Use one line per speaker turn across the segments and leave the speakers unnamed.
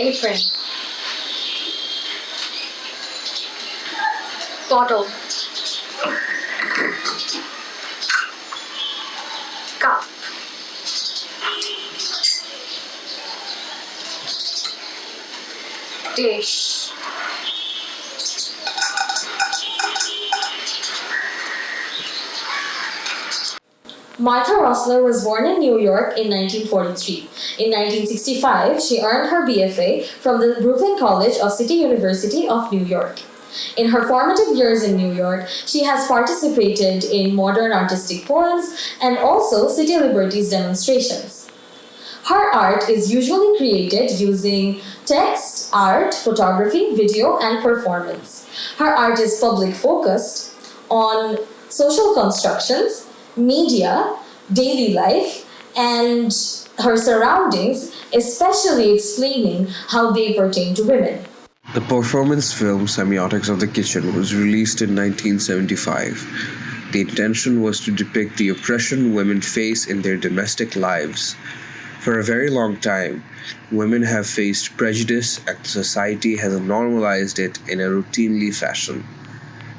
apron, bottle, cup, dish, Martha Rosler was born in New York in 1943. In 1965, she earned her BFA from the Brooklyn College of City University of New York. In her formative years in New York, she has participated in modern artistic poems and also City Liberties demonstrations. Her art is usually created using text, art, photography, video, and performance. Her art is public focused on social constructions, media, daily life, and her surroundings, especially explaining how they pertain to women.
The performance film Semiotics of the Kitchen was released in 1975. The intention was to depict the oppression women face in their domestic lives. For a very long time, women have faced prejudice and society has normalized it in a routinely fashion.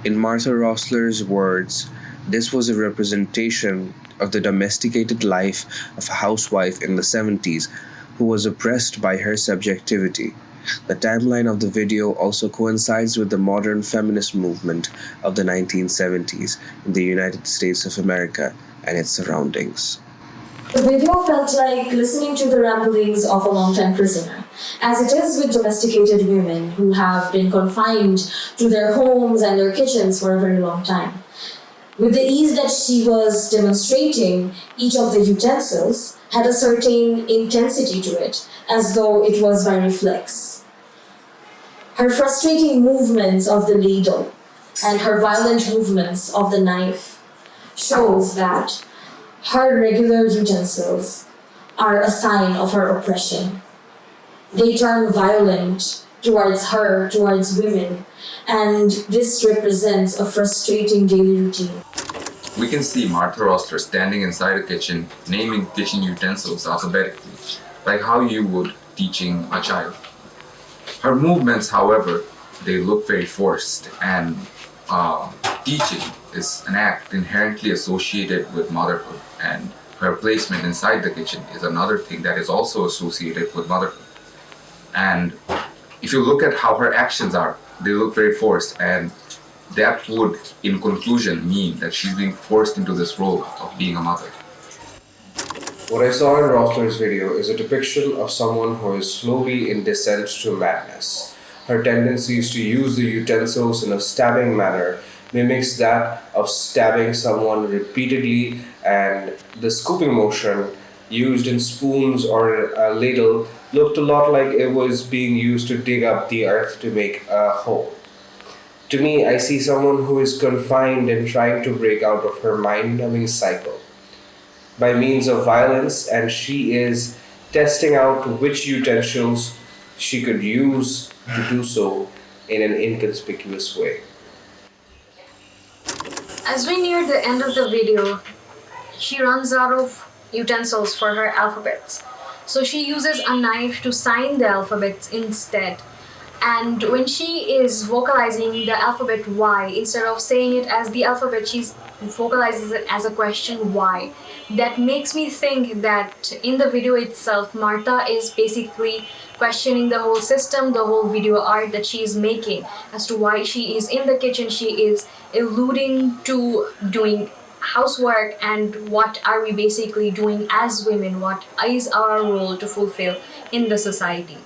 In Martha Rosler's words, this was a representation of the domesticated life of a housewife in the 70s who was oppressed by her subjectivity. The timeline of the video also coincides with the modern feminist movement of the 1970s in the United States of America and its surroundings.
The video felt like listening to the ramblings of a long-time prisoner, as it is with domesticated women who have been confined to their homes and their kitchens for a very long time. With the ease that she was demonstrating, each of the utensils had a certain intensity to it, as though it was by reflex. Her frustrating movements of the ladle and her violent movements of the knife shows that her regular utensils are a sign of her oppression. They turn violent towards her, towards women, and this represents a frustrating daily routine.
We can see Martha Rosler standing inside a kitchen, naming kitchen utensils alphabetically, like how you would teaching a child. Her movements, however, they look very forced, and teaching is an act inherently associated with motherhood, and her placement inside the kitchen is another thing that is also associated with motherhood. And if you look at how her actions are, they look very forced, and that would, in conclusion, mean that she's being forced into this role of being a mother.
What I saw in Rosler's video is a depiction of someone who is slowly in descent to madness. Her tendencies to use the utensils in a stabbing manner mimics that of stabbing someone repeatedly, and the scooping motion used in spoons or a ladle looked a lot like it was being used to dig up the earth to make a hole. To me, I see someone who is confined and trying to break out of her mind-numbing cycle by means of violence, and she is testing out which utensils she could use to do so in an inconspicuous way.
As we near the end of the video, she runs out of utensils for her alphabets. So she uses a knife to sign the alphabets instead. And when she is vocalizing the alphabet Y, instead of saying it as the alphabet, she vocalizes it as a question why. That makes me think that in the video itself, Martha is basically questioning the whole system, the whole video art that she is making as to why she is in the kitchen. She is alluding to doing housework and what are we basically doing as women, what is our role to fulfill in the society.